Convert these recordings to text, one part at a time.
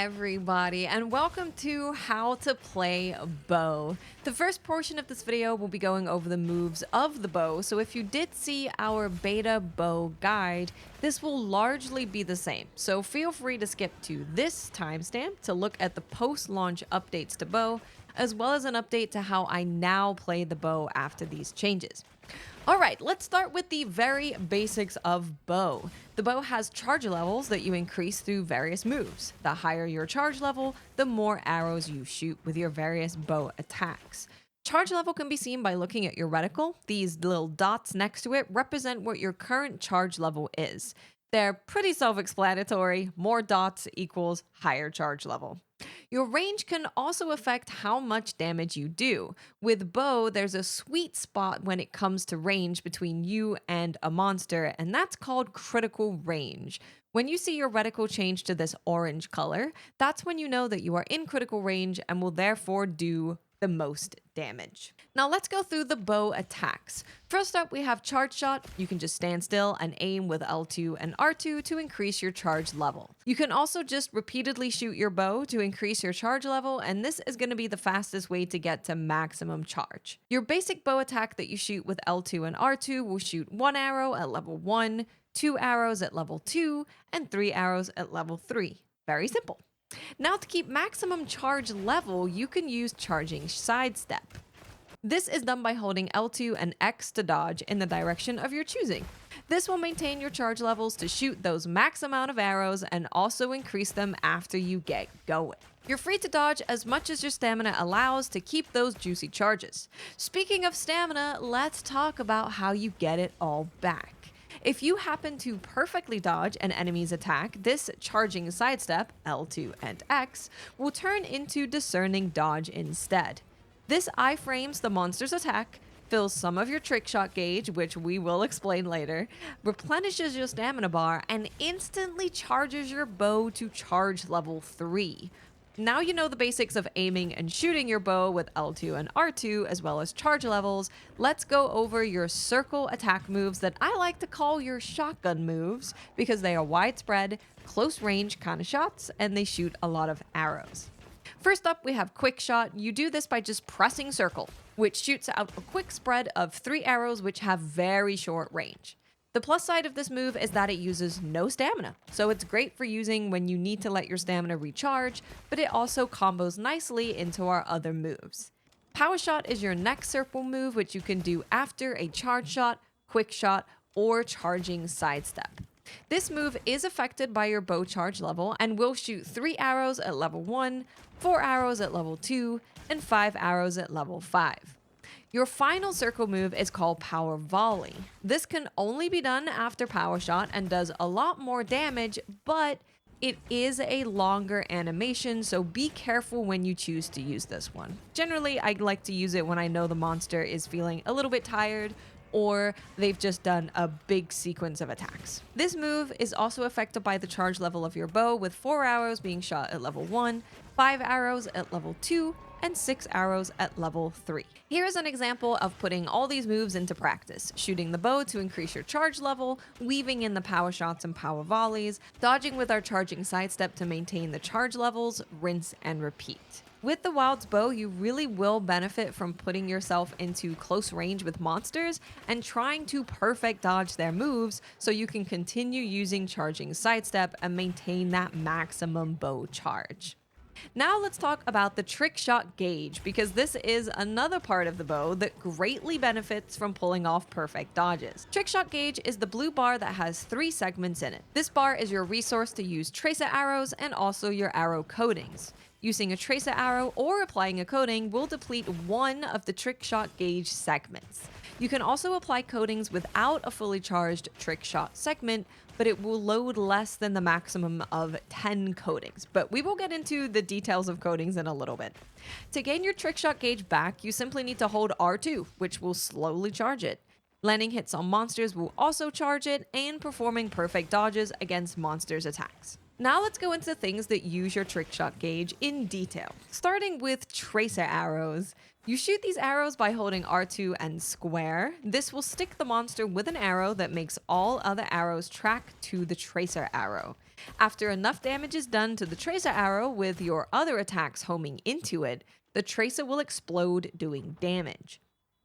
everybody, and welcome to How to Play Bow. The first portion of this video will be going over the moves of the bow, so if you did see our beta bow guide, this will largely be the same. So feel free to skip to this timestamp to look at the post-launch updates to bow, as well as an update to how I now play the bow after these changes. Alright, let's start with the very basics of bow. The bow has charge levels that you increase through various moves. The higher your charge level, the more arrows you shoot with your various bow attacks. Charge level can be seen by looking at your reticle. These little dots next to it represent what your current charge level is. They're pretty self-explanatory. More dots equals higher charge level. Your range can also affect how much damage you do. With bow, there's a sweet spot when it comes to range between you and a monster, and that's called critical range. When you see your reticle change to this orange color, that's when you know that you are in critical range and will therefore do the most damage. Now let's go through the bow attacks. First up, we have charge shot. You can just stand still and aim with L2 and R2 to increase your charge level. You can also just repeatedly shoot your bow to increase your charge level, and this is going to be the fastest way to get to maximum charge. Your basic bow attack that you shoot with L2 and R2 will shoot 1 arrow at level 1, 2 arrows at level 2, and 3 arrows at level 3. Very simple. Now to keep maximum charge level, you can use charging sidestep. This is done by holding L2 and X to dodge in the direction of your choosing. This will maintain your charge levels to shoot those max amount of arrows and also increase them after you get going. You're free to dodge as much as your stamina allows to keep those juicy charges. Speaking of stamina, let's talk about how you get it all back. If you happen to perfectly dodge an enemy's attack, this charging sidestep, L2 and X, will turn into discerning dodge instead. This iframes the monster's attack, fills some of your Trickshot Gauge, which we will explain later, replenishes your stamina bar, and instantly charges your bow to charge level 3. Now you know the basics of aiming and shooting your bow with L2 and R2 as well as charge levels. Let's go over your circle attack moves that I like to call your shotgun moves because they are widespread, close range kind of shots, and they shoot a lot of arrows. First up, we have quick shot. You do this by just pressing circle, which shoots out a quick spread of 3 arrows which have very short range. The plus side of this move is that it uses no stamina, so it's great for using when you need to let your stamina recharge, but it also combos nicely into our other moves. Power shot is your next circle move, which you can do after a charge shot, quick shot, or charging sidestep. This move is affected by your bow charge level and will shoot 3 arrows at level 1, 4 arrows at level 2, and 5 arrows at level 5. Your final circle move is called Power Volley. This can only be done after Power Shot and does a lot more damage, but it is a longer animation, so be careful when you choose to use this one. Generally, I like to use it when I know the monster is feeling a little bit tired or they've just done a big sequence of attacks. This move is also affected by the charge level of your bow, with 4 arrows being shot at level 1, 5 arrows at level 2, and 6 arrows at level 3. Here is an example of putting all these moves into practice: shooting the bow to increase your charge level, weaving in the power shots and power volleys, dodging with our charging sidestep to maintain the charge levels, rinse and repeat. With the Wild's bow, you really will benefit from putting yourself into close range with monsters and trying to perfect dodge their moves so you can continue using charging sidestep and maintain that maximum bow charge. Now let's talk about the Trickshot Gauge, because this is another part of the bow that greatly benefits from pulling off perfect dodges. Trickshot Gauge is the blue bar that has 3 segments in it. This bar is your resource to use tracer arrows and also your arrow coatings. Using a tracer arrow or applying a coating will deplete one of the Trickshot Gauge segments. You can also apply coatings without a fully charged Trickshot segment, but it will load less than the maximum of 10 coatings. But we will get into the details of coatings in a little bit. To gain your Trickshot Gauge back, you simply need to hold R2, which will slowly charge it. Landing hits on monsters will also charge it, and performing perfect dodges against monsters' attacks. Now let's go into things that use your Trickshot Gauge in detail. Starting with tracer arrows. You shoot these arrows by holding R2 and square. This will stick the monster with an arrow that makes all other arrows track to the tracer arrow. After enough damage is done to the tracer arrow with your other attacks homing into it, the tracer will explode, doing damage.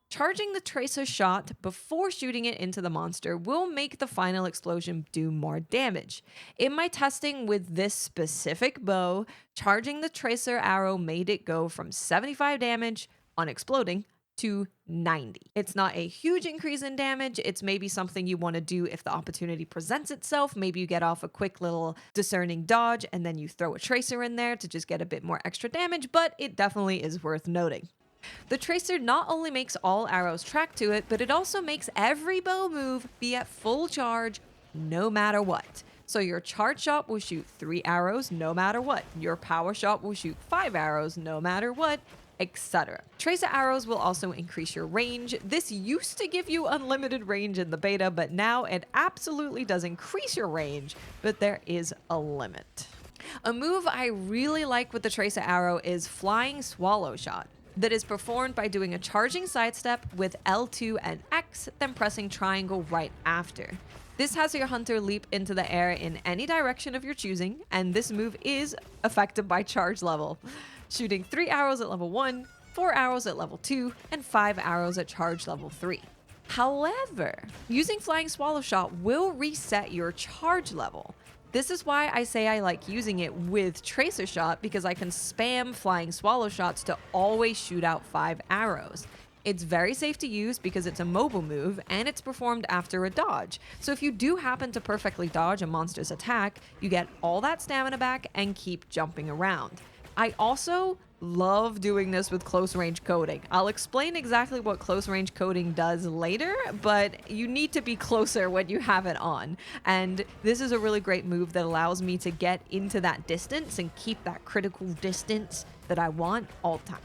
Charging the tracer shot before shooting it into the monster will make the final explosion do more damage. In my testing with this specific bow, charging the tracer arrow made it go from 75 damage on exploding to 90. It's not a huge increase in damage. It's maybe something you want to do if the opportunity presents itself. Maybe you get off a quick little discerning dodge and then you throw a tracer in there to just get a bit more extra damage, but it definitely is worth noting. The tracer not only makes all arrows track to it, but it also makes every bow move be at full charge no matter what. So your charge shot will shoot 3 arrows no matter what. Your power shot will shoot 5 arrows no matter what, etc. Tracer arrows will also increase your range. This used to give you unlimited range in the beta, but now it absolutely does increase your range, but there is a limit. A move I really like with the tracer arrow is Flying Swallow Shot, that is performed by doing a charging sidestep with L2 and X, then pressing triangle right after. This has your hunter leap into the air in any direction of your choosing, and this move is affected by charge level, shooting 3 arrows at level 1, 4 arrows at level 2, and 5 arrows at charge level 3. However, using Flying Swallow Shot will reset your charge level. This is why I say I like using it with Tracer Shot, because I can spam Flying Swallow Shots to always shoot out 5 arrows. It's very safe to use because it's a mobile move and it's performed after a dodge. So if you do happen to perfectly dodge a monster's attack, you get all that stamina back and keep jumping around. I also love doing this with close range coding. I'll explain exactly what close range coding does later, but you need to be closer when you have it on. And this is a really great move that allows me to get into that distance and keep that critical distance that I want all the time.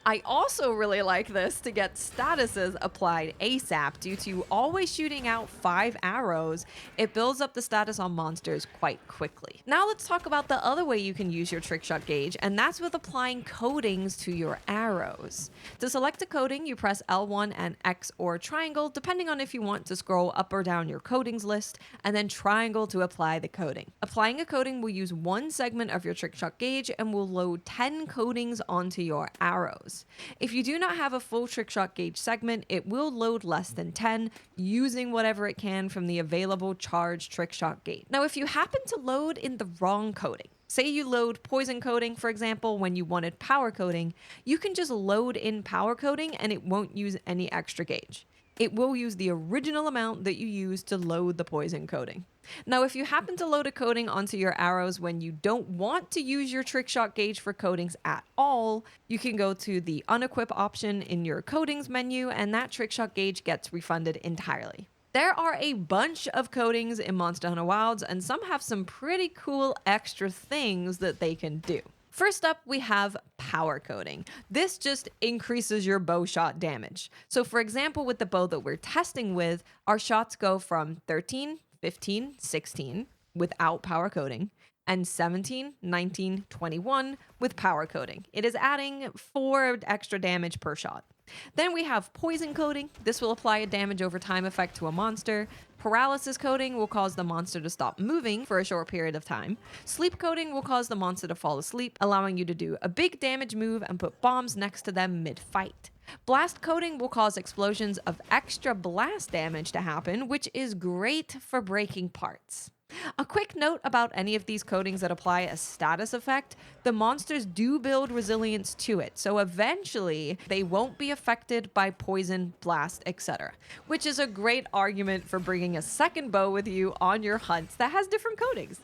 I also really like this to get statuses applied ASAP. Due to always shooting out 5 arrows, it builds up the status on monsters quite quickly. Now let's talk about the other way you can use your Trickshot Gauge, and that's with applying coatings to your arrows. To select a coating, you press L1 and X or triangle, depending on if you want to scroll up or down your coatings list, and then triangle to apply the coating. Applying a coating will use one segment of your Trickshot Gauge and will load 10 coatings onto your arrows. If you do not have a full Trickshot Gauge segment, it will load less than 10, using whatever it can from the available charged Trickshot Gauge. Now, if you happen to load in the wrong coating, say you load poison coating, for example, when you wanted power coating, you can just load in power coating and it won't use any extra gauge. It will use the original amount that you used to load the poison coating. Now, if you happen to load a coating onto your arrows when you don't want to use your Trickshot Gauge for coatings at all, you can go to the unequip option in your coatings menu, and that Trickshot Gauge gets refunded entirely. There are a bunch of coatings in Monster Hunter Wilds, and some have some pretty cool extra things that they can do. First up, we have power coating. This just increases your bow shot damage. So for example, with the bow that we're testing with, our shots go from 13, 15, 16 without power coating, and 17, 19, 21 with power coating. It is adding 4 extra damage per shot. Then we have poison coating. This will apply a damage over time effect to a monster. Paralysis coating will cause the monster to stop moving for a short period of time. Sleep coating will cause the monster to fall asleep, allowing you to do a big damage move and put bombs next to them mid-fight. Blast coating will cause explosions of extra blast damage to happen, which is great for breaking parts. A quick note about any of these coatings that apply a status effect: the monsters do build resilience to it, so eventually they won't be affected by poison, blast, etc. Which is a great argument for bringing a second bow with you on your hunts that has different coatings.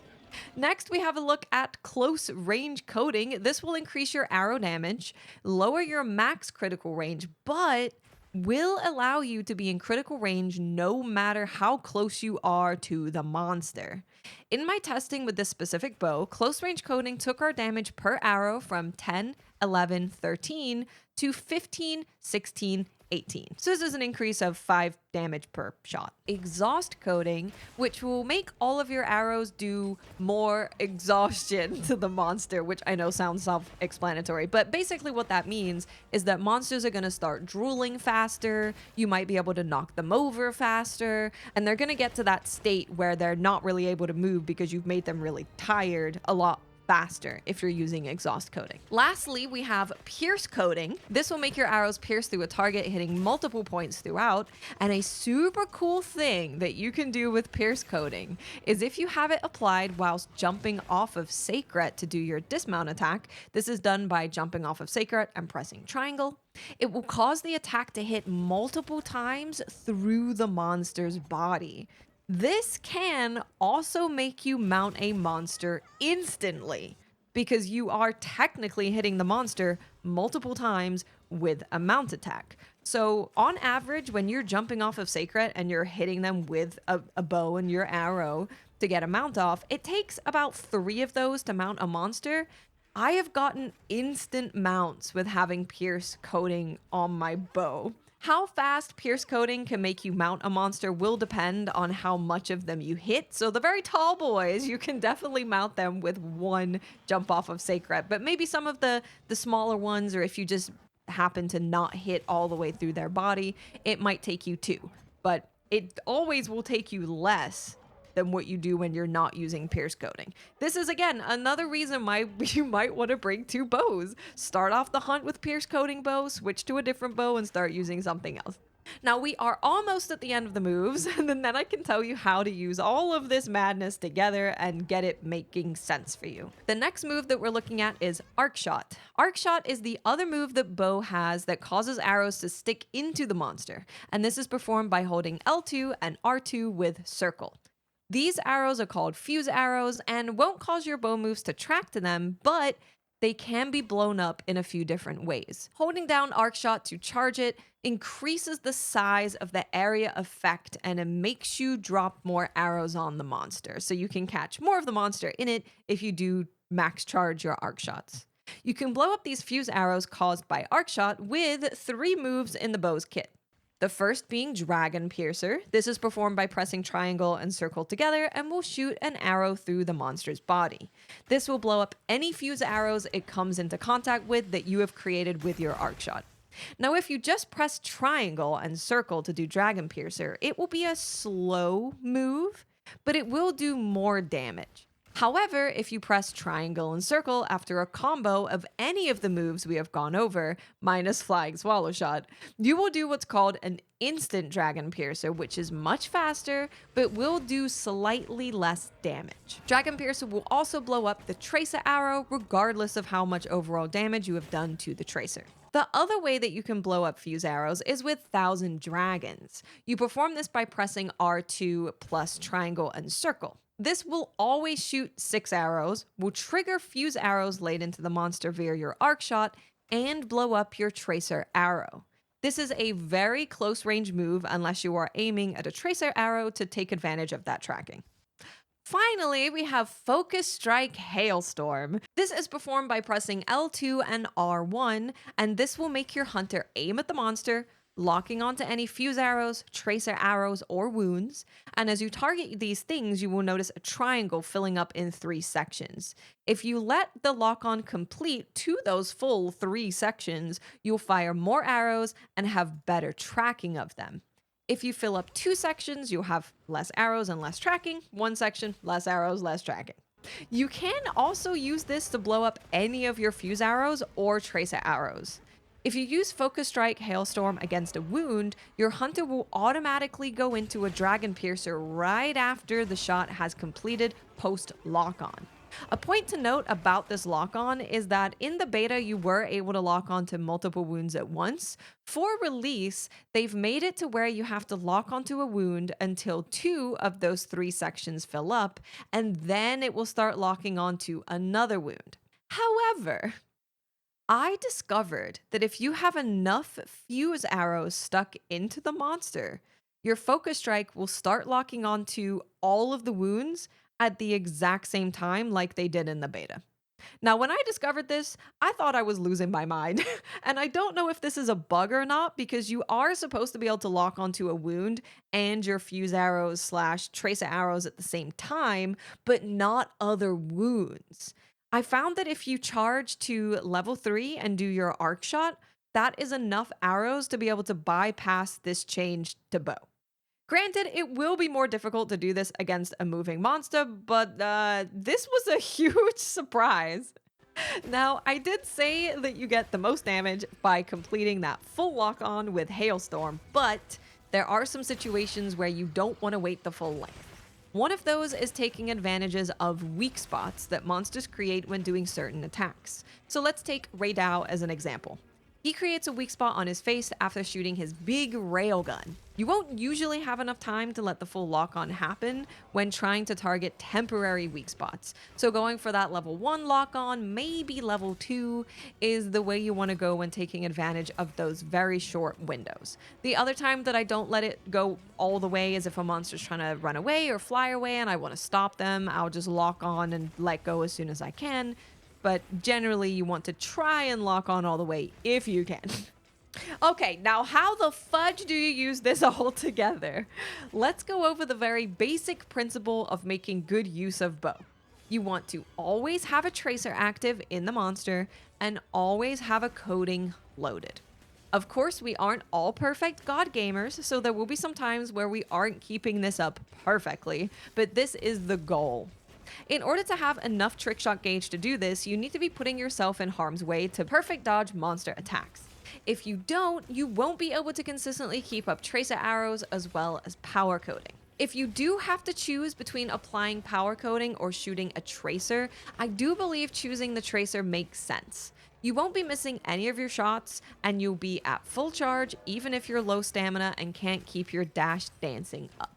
Next, we have a look at close range coating. This will increase your arrow damage, lower your max critical range, but will allow you to be in critical range no matter how close you are to the monster. In my testing with this specific bow, close range coating took our damage per arrow from 10, 11, 13 to 15, 16, 18. So this is an increase of 5 damage per shot. Exhaust coating, which will make all of your arrows do more exhaustion to the monster, which I know sounds self-explanatory, but basically what that means is that monsters are going to start drooling faster, you might be able to knock them over faster, and they're going to get to that state where they're not really able to move because you've made them really tired a lot faster if you're using exhaust coating. Lastly, we have pierce coating. This will make your arrows pierce through a target, hitting multiple points throughout. And a super cool thing that you can do with pierce coating is if you have it applied whilst jumping off of Sacred to do your dismount attack, this is done by jumping off of Sacred and pressing triangle. It will cause the attack to hit multiple times through the monster's body. This can also make you mount a monster instantly because you are technically hitting the monster multiple times with a mount attack. So on average, when you're jumping off of Sacred and you're hitting them with a bow and your arrow to get a mount off, it takes about 3 of those to mount a monster. I have gotten instant mounts with having pierce coating on my bow. How fast pierce coating can make you mount a monster will depend on how much of them you hit. So the very tall boys, you can definitely mount them with 1 jump off of Sacred, but maybe some of the smaller ones, or if you just happen to not hit all the way through their body, it might take you 2, but it always will take you less than what you do when you're not using pierce coating. This is, again, another reason why you might want to bring 2 bows. Start off the hunt with pierce coating bow, switch to a different bow, and start using something else. Now, we are almost at the end of the moves, and then I can tell you how to use all of this madness together and get it making sense for you. The next move that we're looking at is Arc Shot. Arc Shot is the other move that Bow has that causes arrows to stick into the monster, and this is performed by holding L2 and R2 with circle. These arrows are called fuse arrows and won't cause your bow moves to track to them, but they can be blown up in a few different ways. Holding down Arc Shot to charge it increases the size of the area effect and it makes you drop more arrows on the monster. So you can catch more of the monster in it if you do max charge your Arc Shots. You can blow up these fuse arrows caused by Arc Shot with 3 moves in the bow's kit. The first being Dragon Piercer. This is performed by pressing triangle and circle together and will shoot an arrow through the monster's body. This will blow up any fuse arrows it comes into contact with that you have created with your Arc Shot. Now, if you just press triangle and circle to do Dragon Piercer, it will be a slow move, but it will do more damage. However, if you press triangle and circle after a combo of any of the moves we have gone over, minus Flying Swallow Shot, you will do what's called an instant Dragon Piercer, which is much faster, but will do slightly less damage. Dragon Piercer will also blow up the Tracer arrow, regardless of how much overall damage you have done to the Tracer. The other way that you can blow up fuse arrows is with Thousand Dragons. You perform this by pressing R2 plus triangle and circle. This will always shoot 6 arrows, will trigger fuse arrows laid into the monster via your Arc Shot, and blow up your Tracer arrow. This is a very close range move unless you are aiming at a Tracer arrow to take advantage of that tracking. Finally, we have Focus Strike Hailstorm. This is performed by pressing L2 and R1, and this will make your hunter aim at the monster, locking onto any fuse arrows, tracer arrows, or wounds. And as you target these things, you will notice a triangle filling up in 3 sections. If you let the lock-on complete to those full 3 sections, you'll fire more arrows and have better tracking of them. If you fill up 2 sections, you'll have less arrows and less tracking. 1 section, less arrows, less tracking. You can also use this to blow up any of your fuse arrows or tracer arrows. If you use Focus Strike Hailstorm against a wound, your hunter will automatically go into a Dragon Piercer right after the shot has completed post lock-on. A point to note about this lock-on is that in the beta, you were able to lock on to multiple wounds at once. For release, they've made it to where you have to lock onto a wound until 2 of those 3 sections fill up, and then it will start locking onto another wound. However, I discovered that if you have enough fuse arrows stuck into the monster, your Focus Strike will start locking onto all of the wounds at the exact same time like they did in the beta. Now, when I discovered this, I thought I was losing my mind. And I don't know if this is a bug or not because you are supposed to be able to lock onto a wound and your fuse arrows slash tracer arrows at the same time, but not other wounds. I found that if you charge to level 3 and do your arc shot, that is enough arrows to be able to bypass this change to bow. Granted, it will be more difficult to do this against a moving monster, but this was a huge surprise. Now, I did say that you get the most damage by completing that full lock on with Hailstorm, but there are some situations where you don't want to wait the full length. One of those is taking advantages of weak spots that monsters create when doing certain attacks. So let's take Raydao as an example. He creates a weak spot on his face after shooting his big railgun. You won't usually have enough time to let the full lock-on happen when trying to target temporary weak spots. So going for that level 1 lock-on, maybe level 2, is the way you want to go when taking advantage of those very short windows. The other time that I don't let it go all the way is if a monster's trying to run away or fly away and I want to stop them, I'll just lock on and let go as soon as I can. But generally you want to try and lock on all the way if you can. Okay, now how the fudge do you use this all together? Let's go over the very basic principle of making good use of bow. You want to always have a tracer active in the monster and always have a coating loaded. Of course, we aren't all perfect god gamers, so there will be some times where we aren't keeping this up perfectly, but this is the goal. In order to have enough Trickshot Gauge to do this, you need to be putting yourself in harm's way to perfect dodge monster attacks. If you don't, you won't be able to consistently keep up tracer arrows as well as power coating. If you do have to choose between applying power coating or shooting a tracer, I do believe choosing the tracer makes sense. You won't be missing any of your shots, and you'll be at full charge even if you're low stamina and can't keep your dash dancing up.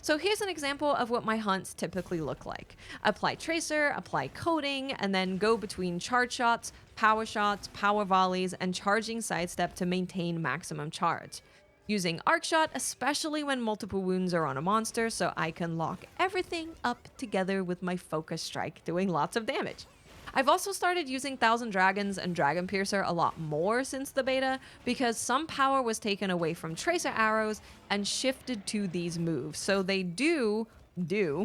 So here's an example of what my hunts typically look like. Apply tracer, apply coating, and then go between charge shots, power volleys, and charging sidestep to maintain maximum charge. Using arc shot, especially when multiple wounds are on a monster, so I can lock everything up together with my focus strike, doing lots of damage. I've also started using Thousand Dragons and Dragon Piercer a lot more since the beta because some power was taken away from tracer arrows and shifted to these moves, so they do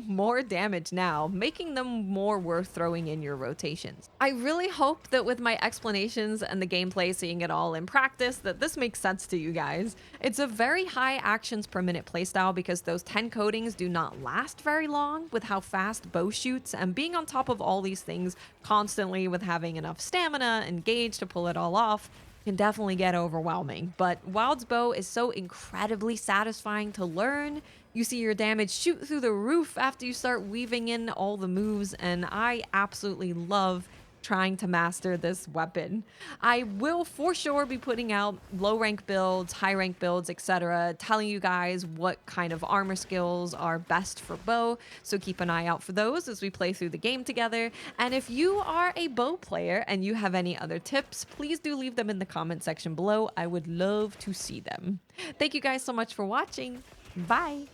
more damage now, making them more worth throwing in your rotations. I really hope that with my explanations and the gameplay, seeing it all in practice, that this makes sense to you guys. It's a very high actions per minute playstyle because those 10 coatings do not last very long with how fast bow shoots, and being on top of all these things constantly with having enough stamina and gauge to pull it all off can definitely get overwhelming. But Wild's bow is so incredibly satisfying to learn. You see your damage shoot through the roof after you start weaving in all the moves, and I absolutely love trying to master this weapon. I will for sure be putting out low rank builds, high rank builds, etc., telling you guys what kind of armor skills are best for bow, so keep an eye out for those as we play through the game together. And if you are a bow player and you have any other tips, please do leave them in the comment section below. I would love to see them. Thank you guys so much for watching. Bye!